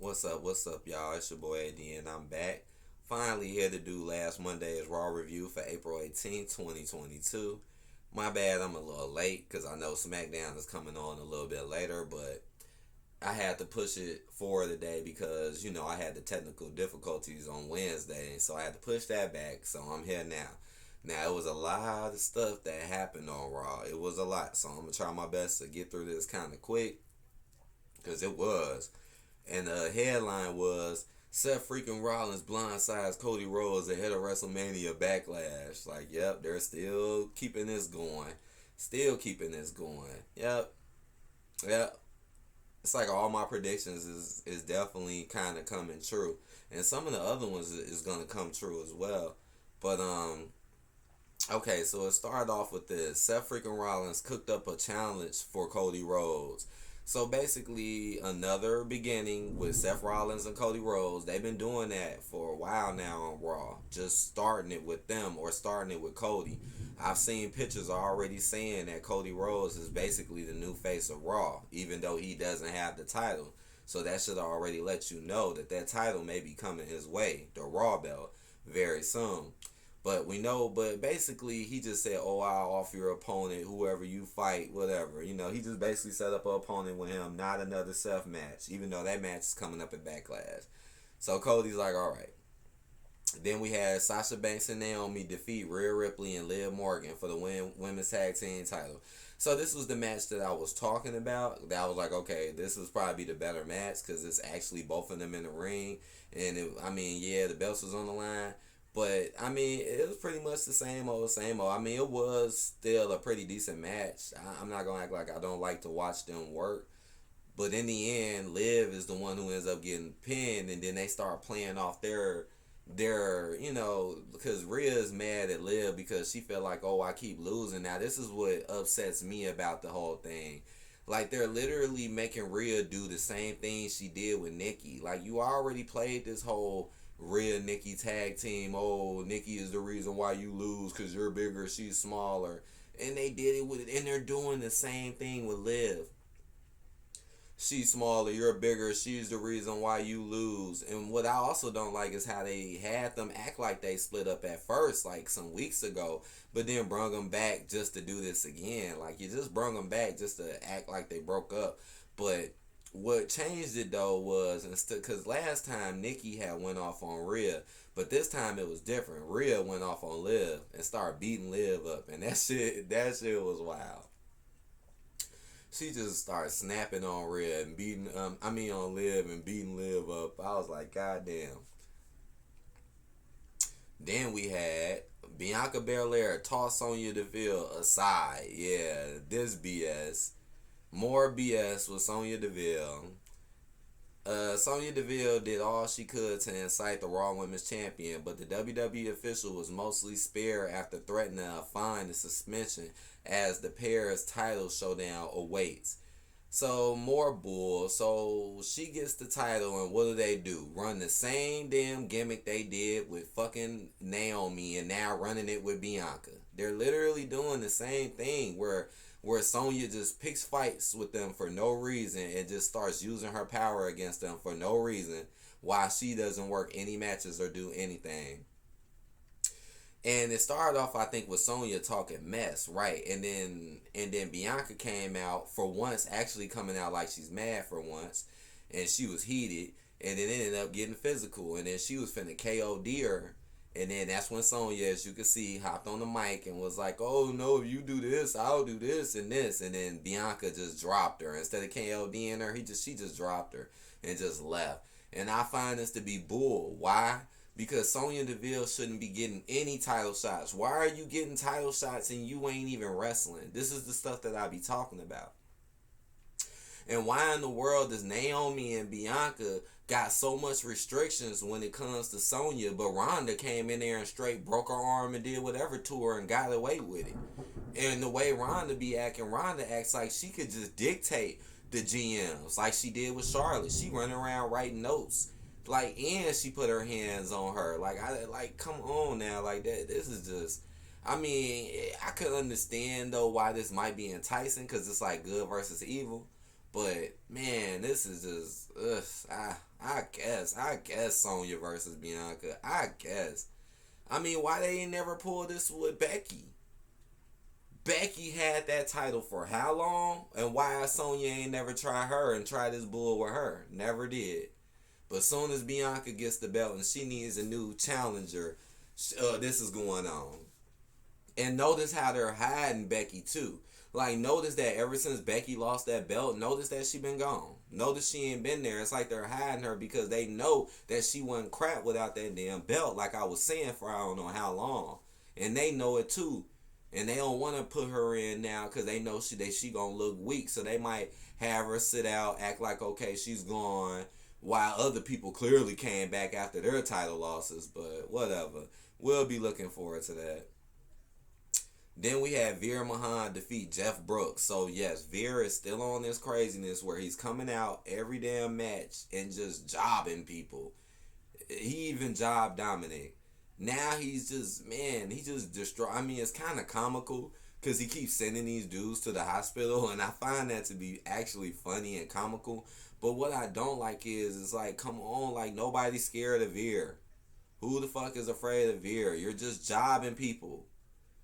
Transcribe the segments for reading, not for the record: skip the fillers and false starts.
What's up, y'all? It's your boy AD, and I'm back. Finally here to do last Monday's Raw review for April 18th, 2022. My bad, I'm a little late because I know SmackDown is coming on a little bit later, but I had to push it forward today because, I had the technical difficulties on Wednesday, so I had to push that back, so I'm here now. Now, it was a lot of stuff that happened on Raw. It was a lot, so I'm going to try my best to get through this kind of quick because it was. And the headline was Seth freaking Rollins blindsides Cody Rhodes ahead of WrestleMania Backlash. Like, yep, they're still keeping this going. Still keeping this going. Yep. It's like all my predictions is definitely kind of coming true. And some of the other ones is going to come true as well. But, okay, so it started off with this. Seth freaking Rollins cooked up a challenge for Cody Rhodes. So basically, another beginning with Seth Rollins and Cody Rhodes. They've been doing that for a while now on Raw. Just starting it with them or starting it with Cody. I've seen pictures already saying that Cody Rhodes is basically the new face of Raw, even though he doesn't have the title. So that should already let you know that that title may be coming his way, the Raw belt, very soon. But basically, he just said, "Oh, I'll offer your opponent, whoever you fight, whatever." He just basically set up an opponent with him, not another Seth match, even though that match is coming up at Backlash. So Cody's like, "All right." Then we had Sasha Banks and Naomi defeat Rhea Ripley and Liv Morgan for the women's tag team title. So this was the match that I was talking about. That I was like, okay, this is probably the better match because it's actually both of them in the ring. And yeah, the belts was on the line. But it was pretty much the same old, same old. It was still a pretty decent match. I'm not gonna act like I don't like to watch them work. But in the end, Liv is the one who ends up getting pinned, and then they start playing off because Rhea is mad at Liv because she felt like, oh, I keep losing. Now this is what upsets me about the whole thing. Like, they're literally making Rhea do the same thing she did with Nikki. Like, you already played this whole Rhea Nikki tag team. Oh, Nikki is the reason why you lose because you're bigger, she's smaller. And they did it with it, and they're doing the same thing with Liv. She's smaller, you're bigger, she's the reason why you lose. And what I also don't like is how they had them act like they split up at first, like some weeks ago, but then brung them back just to do this again. Like, you just brung them back just to act like they broke up. But what changed it though was, instead, because last time Nikki had went off on Rhea, but this time it was different. Rhea went off on Liv and started beating Liv up, and that shit was wild. She just started snapping on Rhea and on Liv and beating Liv up. I was like, God damn. Then we had Bianca Belair toss Sonya Deville aside. Yeah, this BS. More BS with Sonya Deville. Sonya Deville did all she could to incite the Raw Women's Champion, but the WWE official was mostly spared after threatening a fine and suspension as the pair's title showdown awaits. So, more bull. So, she gets the title, and what do? Run the same damn gimmick they did with fucking Naomi, and now running it with Bianca. They're literally doing the same thing where Sonya just picks fights with them for no reason and just starts using her power against them for no reason while she doesn't work any matches or do anything. And it started off, I think, with Sonya talking mess, right? And then Bianca came out for once, actually coming out like she's mad for once, and she was heated, and then it ended up getting physical, and then she was finna KOD her. And then that's when Sonya, as you can see, hopped on the mic and was like, "Oh no, if you do this, I'll do this and this." And then Bianca just dropped her. Instead of KODing her, she just dropped her and just left. And I find this to be bull. Why? Because Sonya Deville shouldn't be getting any title shots. Why are you getting title shots and you ain't even wrestling? This is the stuff that I be talking about. And why in the world does Naomi and Bianca got so much restrictions when it comes to Sonya, but Ronda came in there and straight broke her arm and did whatever to her and got away with it? And the way Ronda be acting, Ronda acts like she could just dictate the GMs like she did with Charlotte. She running around writing notes. And she put her hands on her. Come on now. This is just, I could understand though why this might be enticing because it's like good versus evil. But man, this is just I guess Sonya versus Bianca. I guess. I mean, why they ain't never pulled this with Becky? Becky had that title for how long? And why Sonya ain't never try her and try this bull with her? Never did. But soon as Bianca gets the belt and she needs a new challenger, this is going on. And notice how they're hiding Becky too. Like, notice that ever since Becky lost that belt, notice that she been gone. Notice she ain't been there. It's like they're hiding her because they know that she wasn't crap without that damn belt, like I was saying for I don't know how long. And they know it too. And they don't want to put her in now because they know she gonna look weak. So they might have her sit out, act like okay she's gone, while other people clearly came back after their title losses. But whatever, we'll be looking forward to that. Then we had Vera Mahan defeat Jeff Brooks. So yes, Vera is still on this craziness where he's coming out every damn match and just jobbing people. He even jobbed Dominic. Now he's just, man, he just destroy. I mean, it's kind of comical because he keeps sending these dudes to the hospital, and I find that to be actually funny and comical. But what I don't like is, it's like, come on, like nobody's scared of Veer. Who the fuck is afraid of Veer? You're just jobbing people.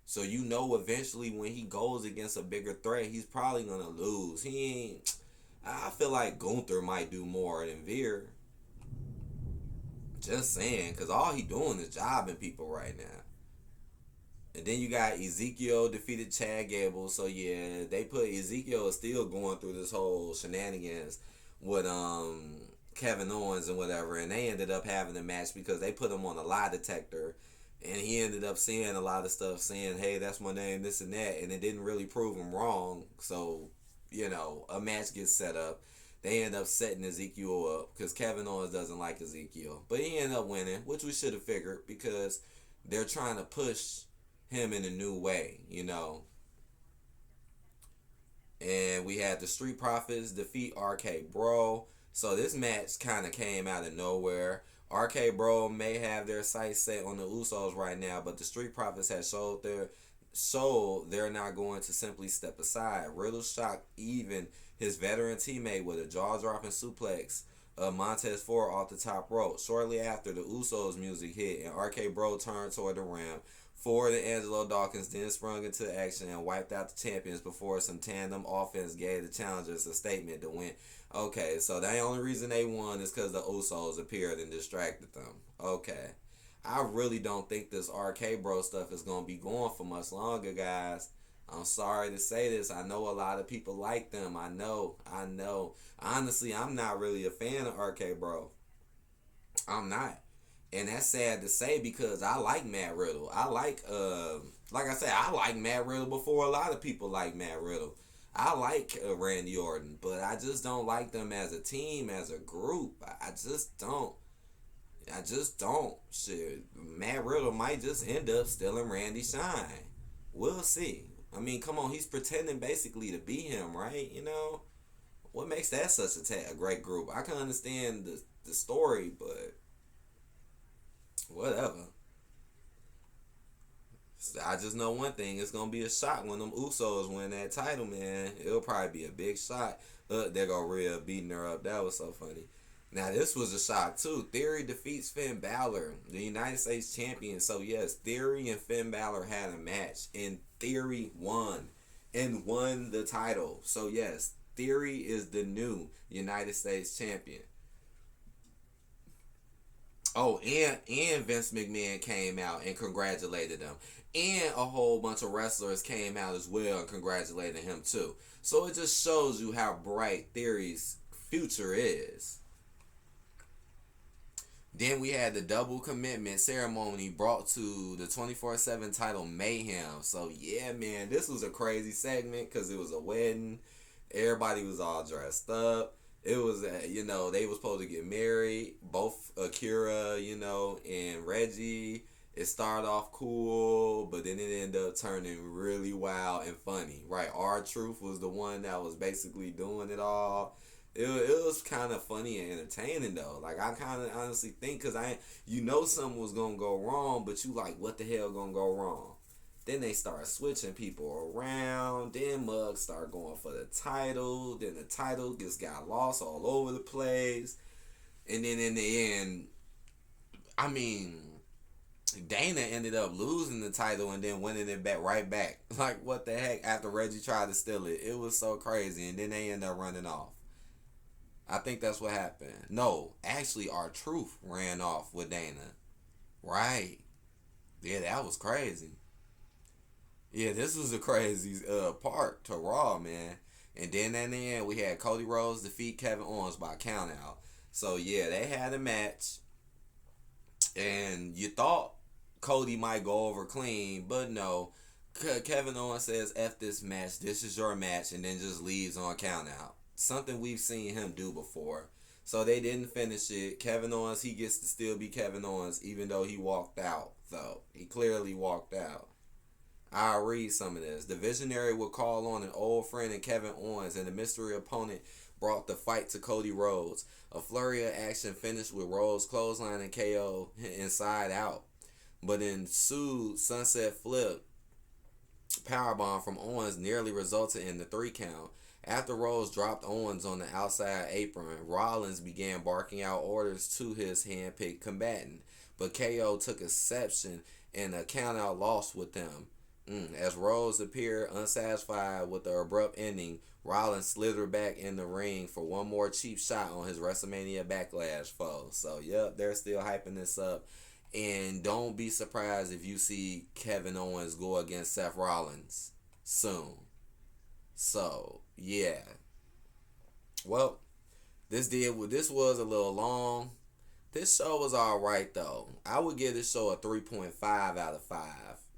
So you know eventually when he goes against a bigger threat, he's probably gonna lose. He ain't. I feel like Gunther might do more than Veer. Just saying, because all he doing is jobbing people right now. And then you got Ezekiel defeated Chad Gable. So yeah, they put Ezekiel is still going through this whole shenanigans with Kevin Owens and whatever, and they ended up having a match because they put him on a lie detector, and he ended up saying a lot of stuff, saying, "Hey, that's my name, this and that," and it didn't really prove him wrong. So a match gets set up. They end up setting Ezekiel up because Kevin Owens doesn't like Ezekiel. But he ended up winning, which we should have figured because they're trying to push him in a new way. And we had the Street Profits defeat RK Bro. So this match kind of came out of nowhere. RK Bro may have their sights set on the Usos right now, but the Street Profits have showed they're not going to simply step aside. Riddle shocked even his veteran teammate with a jaw-dropping suplex of Montez Ford off the top rope. Shortly after, the Usos music hit and RK Bro turned toward the ramp. Ford and Angelo Dawkins then sprung into action and wiped out the champions before some tandem offense gave the challengers a statement to win. Okay, so the only reason they won is because the Usos appeared and distracted them. Okay. I really don't think this RK Bro stuff is going to be going for much longer, guys. I'm sorry to say this. I know a lot of people like them. I know. Honestly, I'm not really a fan of RK Bro. I'm not. And that's sad to say because I like Matt Riddle. Like I said, I like Matt Riddle before a lot of people like Matt Riddle. I like Randy Orton, but I just don't like them as a team, as a group. I just don't. Shit, Matt Riddle might just end up stealing Randy shine. We'll see. I mean, come on, he's pretending basically to be him, right? What makes that such a great group? I can understand the story, but whatever. I just know one thing. It's going to be a shock when them Usos win that title, man. It'll probably be a big shock. There go Rhea beating her up. That was so funny. Now, this was a shock, too. Theory defeats Finn Balor, the United States champion. So, yes, Theory and Finn Balor had a match, and Theory won the title. So, yes, Theory is the new United States champion. Oh, and Vince McMahon came out and congratulated him. And a whole bunch of wrestlers came out as well and congratulated him, too. So, it just shows you how bright Theory's future is. Then we had the double commitment ceremony brought to the 24/7 title Mayhem. So, yeah, man, this was a crazy segment because it was a wedding. Everybody was all dressed up. It was, they were supposed to get married. Both Akira, and Reggie. It started off cool, but then it ended up turning really wild and funny, right? R-Truth was the one that was basically doing it all. It was kind of funny and entertaining though. Like I kind of honestly think because something was gonna go wrong, but you like what the hell gonna go wrong? Then they start switching people around. Then Muggs start going for the title. Then the title just got lost all over the place. And then in the end, I mean, Dana ended up losing the title and then winning it back right back. Like, what the heck? After Reggie tried to steal it. It was so crazy. And then they ended up running off. I think that's what happened. No, actually, R-Truth ran off with Dana. Right. Yeah, that was crazy. Yeah, this was a crazy part to Raw, man. And then in the end, we had Cody Rhodes defeat Kevin Owens by countout. So, yeah, they had a match. And you thought Cody might go over clean, but no. Kevin Owens says, F this match, this is your match, and then just leaves on countout. Something we've seen him do before. So they didn't finish it. Kevin Owens, he gets to still be Kevin Owens, even though he walked out, though. He clearly walked out. I'll read some of this. The Visionary would call on an old friend in Kevin Owens, and the mystery opponent brought the fight to Cody Rhodes. A flurry of action finished with Rhodes clothesline and KO inside out. But ensued sunset flip powerbomb from Owens nearly resulted in the 3 count. After Rhodes dropped Owens on the outside apron, Rollins began barking out orders to his hand-picked combatant, but KO took exception and a count-out loss with them. As Rhodes appeared unsatisfied with the abrupt ending, Rollins slithered back in the ring for one more cheap shot on his WrestleMania Backlash foe. So, yep, they're still hyping this up. And don't be surprised if you see Kevin Owens go against Seth Rollins soon. So, yeah. Well, this was a little long. This show was alright, though. I would give this show a 3.5 out of 5.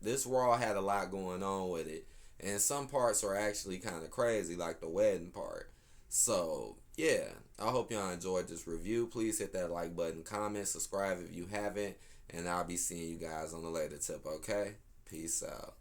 This Raw had a lot going on with it. And some parts are actually kind of crazy, like the wedding part. So, yeah. I hope y'all enjoyed this review. Please hit that like button, comment, subscribe if you haven't. And I'll be seeing you guys on the later tip, okay? Peace out.